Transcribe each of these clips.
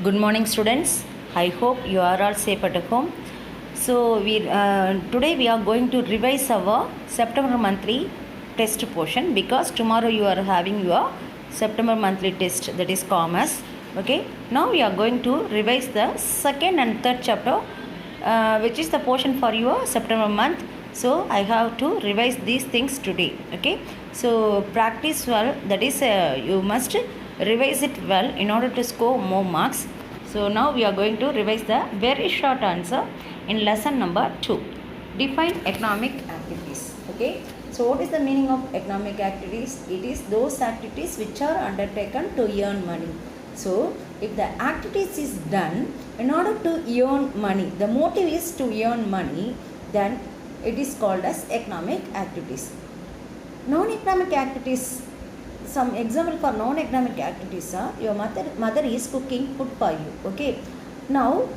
Good morning, students. I hope you are all safe at home. So, today we are going to revise our September monthly test portion because tomorrow you are having your September monthly test, that is commerce. Okay. Now we are going to revise the second and third chapter, which is the portion for your September month. So I have to revise these things today. Okay. So practice well. That is, you must revise it well in order to score more marks. So now we are going to revise the very short answer in lesson number 2. Define economic activities. Okay. So what is the meaning of economic activities? It is those activities which are undertaken to earn money. So if the activities is done in order to earn money, the motive is to earn money, then it is called as economic activities. Non-economic activities, some example for non-economic activities are your mother is cooking food for you. Okay. Now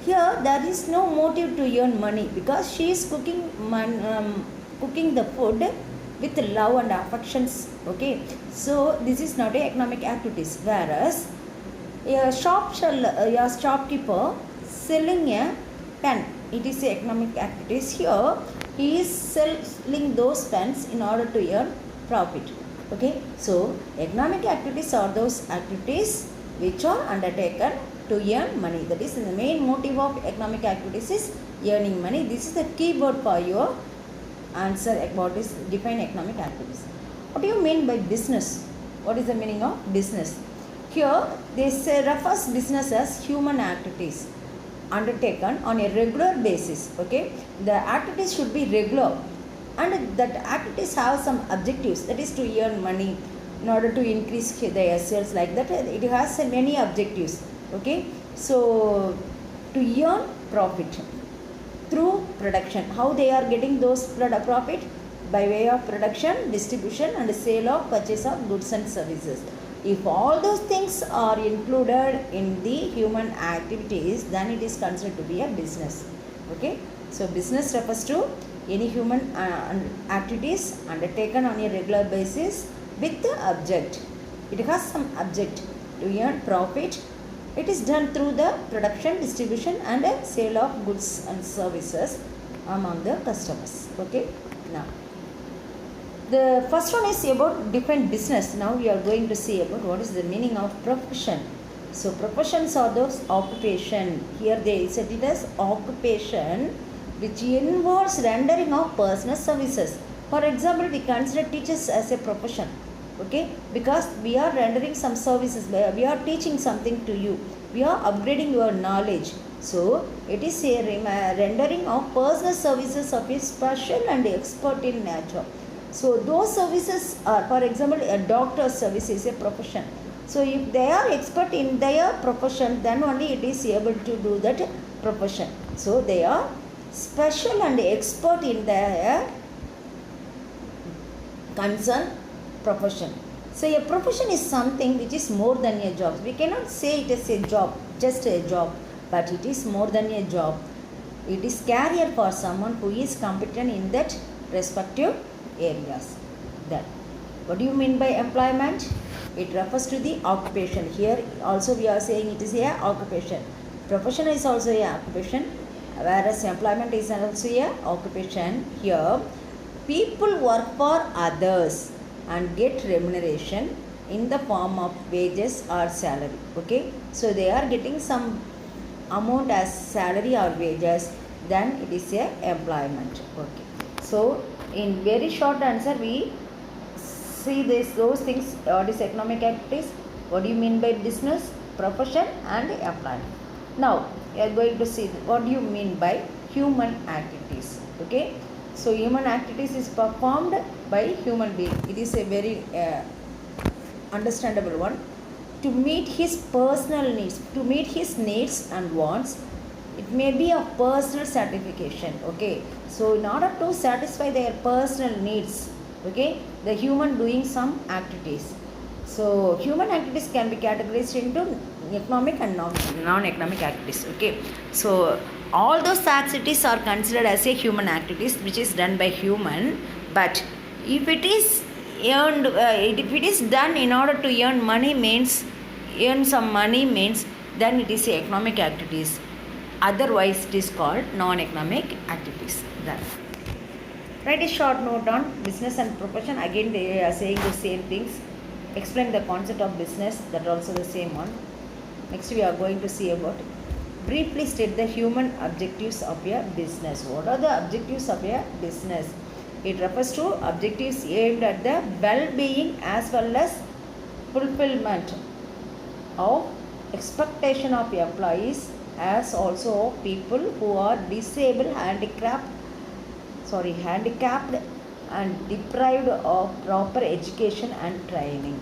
here there is no motive to earn money because she is cooking the food with love and affections. Okay. So this is not a economic activities. Whereas a shopkeeper selling a pen, it is a economic activities. Here he is selling those pens in order to earn profit. Okay, so economic activities are those activities which are undertaken to earn money. That is, the main motive of economic activities is earning money. This is the key word for your answer about this define economic activities. What do you mean by business? What is the meaning of business? Here they say refers business as human activities undertaken on a regular basis. Okay, the activities should be regular, and that activities have some objectives, that is to earn money in order to increase their sales, like that. It has many objectives. Okay, so to earn profit through production. How they are getting those profit? By way of production, distribution and sale of purchase of goods and services. If all those things are included in the human activities, then it is considered to be a business. Okay, so business refers to any human activities undertaken on a regular basis with the object. It has some object to earn profit. It is done through the production, distribution and sale of goods and services among the customers. Okay. Now the first one is about different business. Now we are going to see about what is the meaning of profession. So professions are those occupation. Here they said it as occupation which involves rendering of personal services. For example, we consider teachers as a profession. Okay, because we are rendering some services, we are teaching something to you, we are upgrading your knowledge. So it is a rendering of personal services of a special and expert in nature. So those services are, for example, a doctor's service is a profession. So if they are expert in their profession, then only it is able to do that profession. So they are special and expert in their concern profession. So a profession is something which is more than a job. We cannot say it is a job, just a job, but it is more than a job. It is career for someone who is competent in that respective areas. Then what do you mean by employment? It refers to the occupation. Here also we are saying it is a occupation. Profession is also a occupation, whereas employment is also a occupation. Here people work for others and get remuneration in the form of wages or salary. Okay, so they are getting some amount as salary or wages, then it is a employment. Okay, so in very short answer we see those things. What is economic activities? What do you mean by business, profession and employment? Now we are going to see what do you mean by human activities. Okay, so human activities is performed by human being. It is a very understandable one. To meet his personal needs, to meet his needs and wants. It may be a personal satisfaction. Okay, so in order to satisfy their personal needs, okay, the human doing some activities. So human activities can be categorized into economic and non-economic activities. Okay, so all those activities are considered as a human activities which is done by human. But if it is earned, if it is done in order to earn money, means earn some money, means then it is economic activities. Otherwise, it is called non-economic activities. Then, write a short note on business and profession. Again, they are saying the same things. Explain the concept of business. That is also the same one. Next, we are going to see about briefly state the human objectives of a business. What are the objectives of a business? It refers to objectives aimed at the well-being as well as fulfillment of expectation of employees as also of people who are disabled, handicapped and deprived of proper education and training.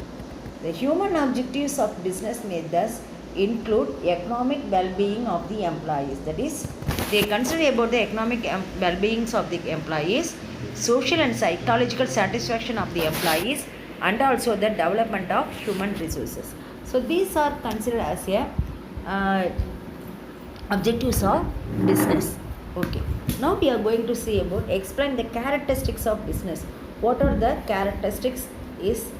The human objectives of business may thus include economic well-being of the employees. That is, they consider about the economic well-beings of the employees, social and psychological satisfaction of the employees, and also the development of human resources. So these are considered as a objectives of business. Okay. Now we are going to see about explain the characteristics of business. What are the characteristics is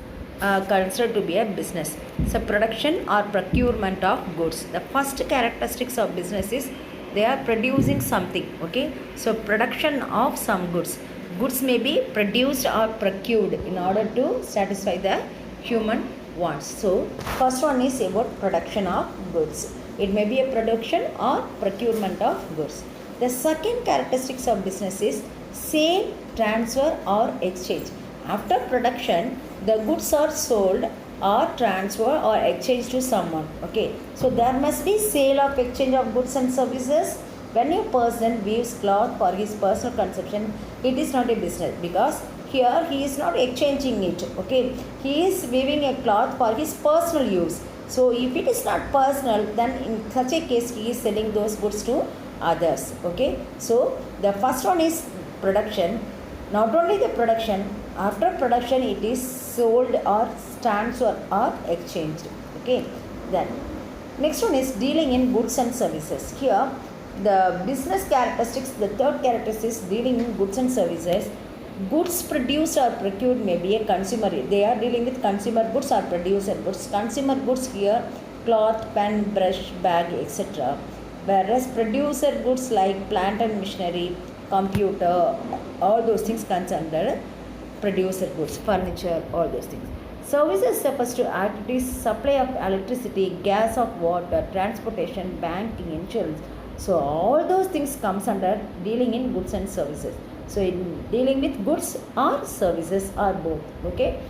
considered to be a business? So production or procurement of goods. The first characteristics of business is they are producing something. Okay. So production of some goods. Goods may be produced or procured in order to satisfy the human wants. So first one is about production of goods. It may be a production or procurement of goods. The second characteristics of business is sale, transfer or exchange. After production, the goods are sold or transferred or exchanged to someone. Okay. So there must be sale or exchange of goods and services. When a person weaves cloth for his personal consumption, it is not a business because here he is not exchanging it. Okay. He is weaving a cloth for his personal use. So if it is not personal, then in such a case he is selling those goods to others. Okay. So the first one is production. Not only the production, after production it is sold or transferred or exchanged. Okay. Then next one is dealing in goods and services. Here the business characteristics, the third characteristic is dealing in goods and services. Goods produced or procured may be a consumer. They are dealing with consumer goods or producer goods. Consumer goods here cloth, pen, brush, bag, etc. Whereas producer goods like plant and machinery, computer, all those things concerned under producer goods, furniture, all those things. Services refers to activities, supply of electricity, gas of water, transportation, banking, insurance. So all those things comes under dealing in goods and services. So in dealing with goods or services or both. Okay.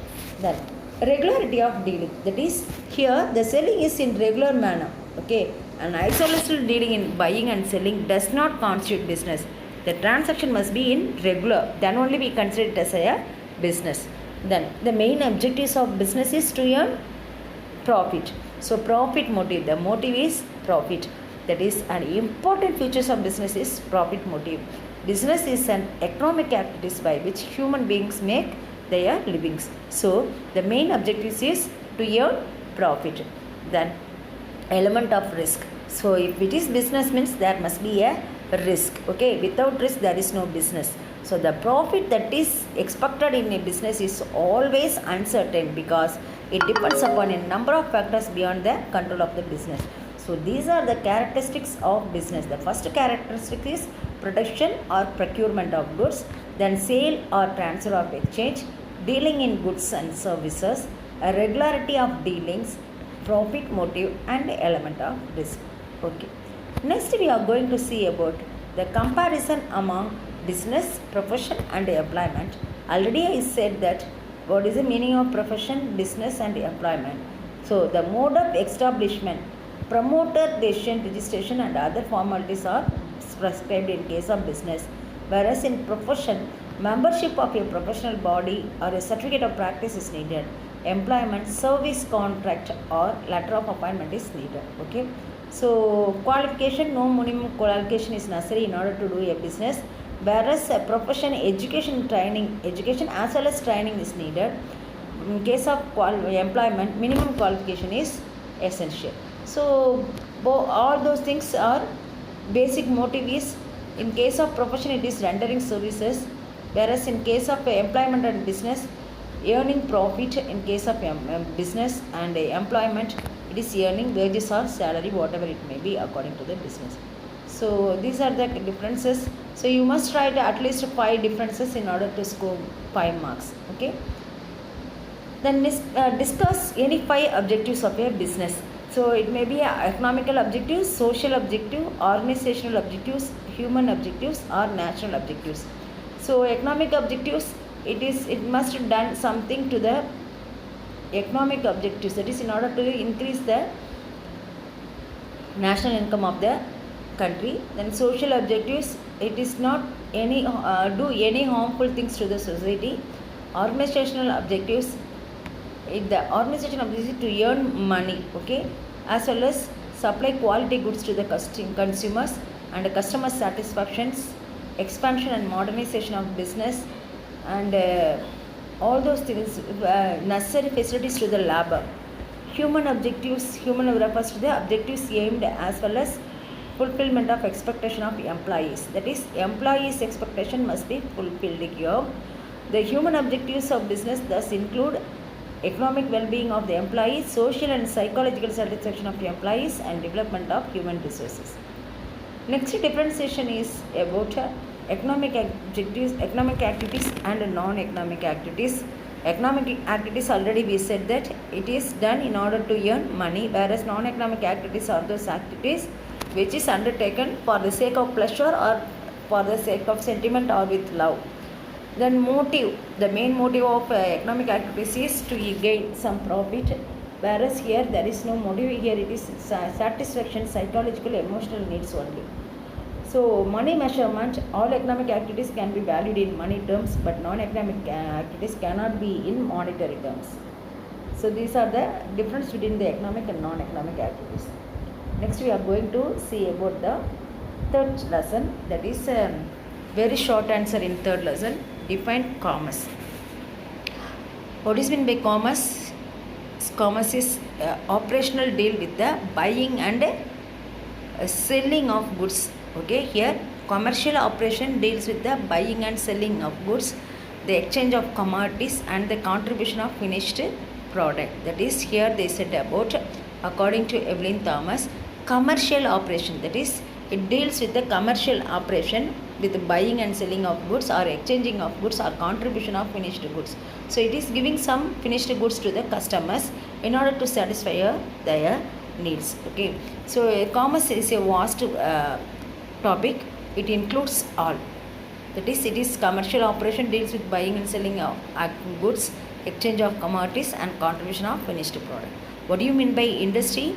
Then regularity of dealing. That is here the selling is in regular manner. Okay. An isolated dealing in buying and selling does not constitute business. The transaction must be in regular. Then only we consider it as a business. Then the main objectives of business is to earn profit. So profit motive. The motive is profit. That is an important features of business is profit motive. Business is an economic activities by which human beings make their livings. So the main objective is to earn profit. Then element of risk. So if it is business means there must be a risk. Okay, without risk there is no business. So the profit that is expected in a business is always uncertain because it depends upon a number of factors beyond the control of the business. So these are the characteristics of business. The first characteristic is production or procurement of goods, then sale or transfer of exchange, dealing in goods and services, a regularity of dealings, profit motive and element of risk. Okay. Next we are going to see about the comparison among business, profession and employment. Already I said that what is the meaning of profession, business and employment. So the mode of establishment, promoter decision, registration and other formalities are prescribed in case of business, whereas in profession, membership of a professional body or a certificate of practice is needed. Employment, service contract or letter of appointment is needed. Okay. So qualification, no minimum qualification is necessary in order to do a business, whereas a profession, education as well as training is needed. In case of employment, minimum qualification is essential. So all those things are basic motive is in case of profession it is rendering services, whereas in case of employment and business earning profit. In case of business and employment, it is earning wages or salary, whatever it may be according to the business. So these are the differences. So you must write at least 5 differences in order to score 5 marks. Okay. Then discuss any 5 objectives of a business. So it may be economical objectives, social objective, organizational objectives, human objectives, or national objectives. So economic objectives, it must have done something to the economic objectives, that is in order to increase the national income of the country. Then social objectives, it is not any do any harmful things to the society. Organizational objectives, the organization objective is to earn money, okay, as well as supply quality goods to the consumers, and customer satisfactions, expansion and modernization of business, and all those things, necessary facilities to the labor. Human objectives, human refers to the objectives aimed as well as fulfillment of expectation of employees, that is employees expectation must be fulfilled here. The human objectives of business thus include economic well-being of the employees, social and psychological satisfaction of the employees, and development of human resources. Next differentiation is about economic objectives, economic activities and non-economic activities. Economic activities, already we said that it is done in order to earn money, whereas non-economic activities are those activities which is undertaken for the sake of pleasure or for the sake of sentiment or with love. Then motive, the main motive of economic activities is to gain some profit, whereas here there is no motive. Here it is satisfaction, psychological, emotional needs only. So money measurement, all economic activities can be valued in money terms, but non-economic activities cannot be in monetary terms. So these are the difference between the economic and non-economic activities. Next we are going to see about the third lesson, that is very short answer in third lesson. Define commerce. What is meant by commerce? Commerce is operational deal with the buying and selling of goods. Okay, here commercial operation deals with the buying and selling of goods, the exchange of commodities, and the contribution of finished product. That is, here they said about, according to Evelyn Thomas, commercial operation, that is it deals with the commercial operation with the buying and selling of goods or exchanging of goods or contribution of finished goods. So it is giving some finished goods to the customers in order to satisfy their needs. Okay, so commerce is a vast topic. It includes all, that is it is commercial operation deals with buying and selling of goods, exchange of commodities, and contribution of finished product. What do you mean by industry?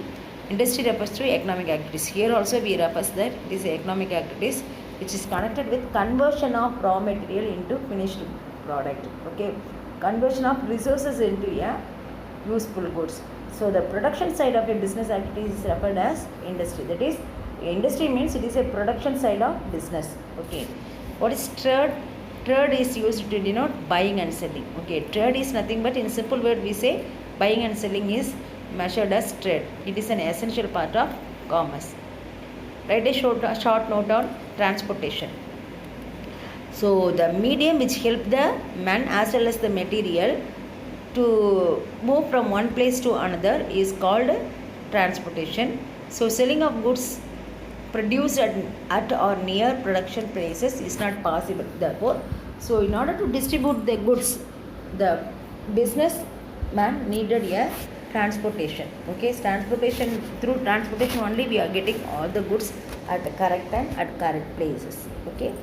Industry refers to economic activities. Here also we refers that it is economic activities which is connected with conversion of raw material into finished product. Okay, conversion of resources into a useful goods. So the production side of a business activity is referred as industry. That is, industry means it is a production side of business. Okay, what is trade? Trade is used to denote buying and selling. Okay, trade is nothing but, in simple word we say, buying and selling is measured as trade. It is an essential part of commerce. Write a short note on transportation. So the medium which help the man as well as the material to move from one place to another is called transportation. So selling of goods produced at or near production places is not possible. Therefore, so in order to distribute the goods, the businessman needed a transportation. Okay, transportation, through transportation only we are getting all the goods at the correct time at correct places. Okay,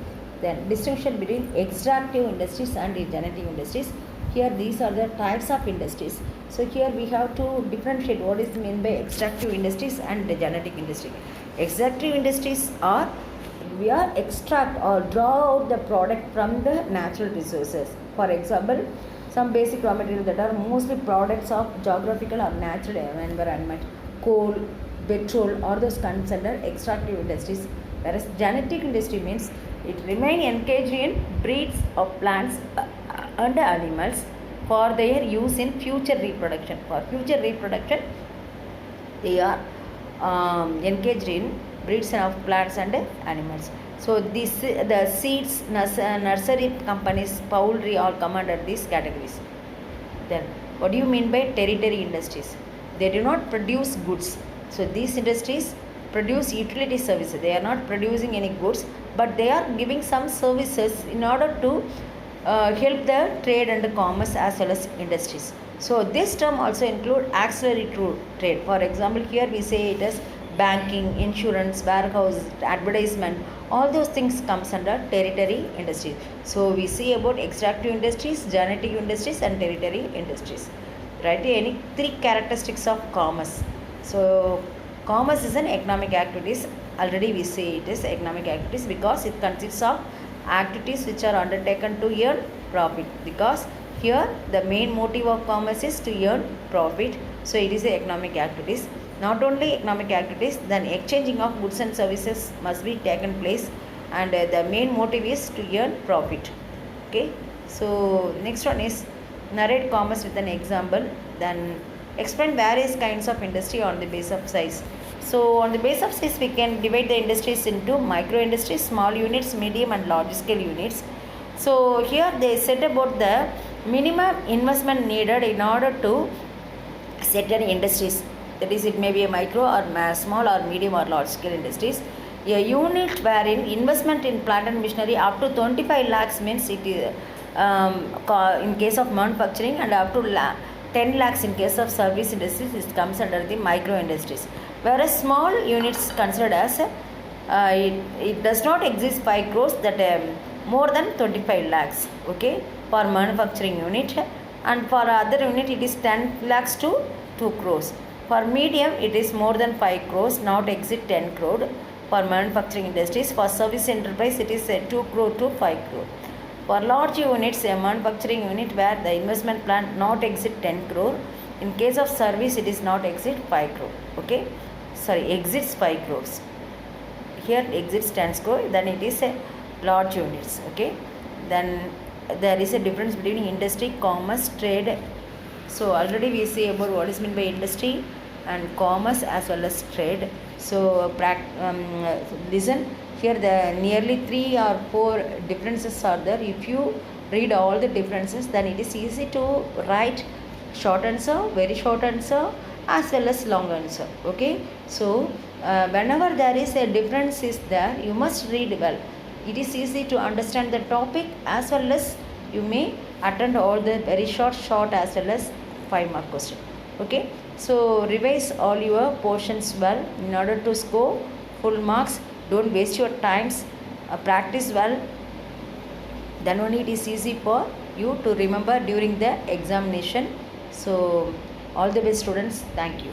then distinction between extractive industries and generative industries. Here these are the types of industries. So here we have to differentiate what is meant by extractive industries and the generative industry. Extractive industries are, we are extract or draw out the product from the natural resources. For example, some basic raw materials that are mostly products of geographical or natural environment, coal, petrol, or those considered extractive industries. Whereas genetic industry means it remain engaged in breeds of plants and animals for their use in future reproduction. For future reproduction, they are engaged in breeds of plants and animals. So the seeds, nursery companies, poultry all come under these categories. Then what do you mean by territory industries? They do not produce goods. So these industries produce utility services. They are not producing any goods, but they are giving some services in order to help the trade and commerce as well as industries. So this term also include auxiliary trade. For example, here we say it as banking, insurance, warehouse, advertisement. All those things comes under territory industries. So we see about extractive industries, genetic industries, and territory industries. Right? Any three characteristics of commerce. So commerce is an economic activities. Already we say it is economic activities because it consists of activities which are undertaken to earn profit, because here the main motive of commerce is to earn profit. So it is a economic activities. Not only economic activities, then exchanging of goods and services must be taken place, and the main motive is to earn profit. Okay, so next one is narrate commerce with an example. Then explain various kinds of industry on the basis of size. So on the basis of size, we can divide the industries into micro industries, small units, medium and large scale units. So here they said about the minimum investment needed in order to set an industries. That is, it may be a micro or small or medium or large scale industries. A unit wherein investment in plant and machinery up to 25 lakhs means it is in case of manufacturing, and up to 10 lakhs in case of service industries, it comes under the micro industries. Whereas small units considered as it does not exist 5 crores, that more than 25 lakhs, okay, for manufacturing unit, and for other unit it is 10 lakhs to 2 crores. For medium it is more than 5 crores, not exceed 10 crore for manufacturing industries. For service enterprise it is 2 crore to 5 crore. For large units, a manufacturing unit where the investment plan not exceed 10 crore. In case of service it is not exceed 5 crore. Okay, sorry, exceeds 5 crores. Here exceeds 10 crore, then it is a large units. Okay, then there is a difference between industry, commerce, trade. So already we say about what is meant by industry and commerce as well as trade. So listen, here the nearly 3 or 4 differences are there. If you read all the differences, then it is easy to write short answer, very short answer, as well as long answer. Okay, so whenever there is a difference is there, you must read well. It is easy to understand the topic, as well as you may attend all the very short as well as 5-mark question. Okay, so revise all your portions well in order to score full marks. Don't waste your times, practice well, then only it is easy for you to remember during the examination. So all the best students, thank you.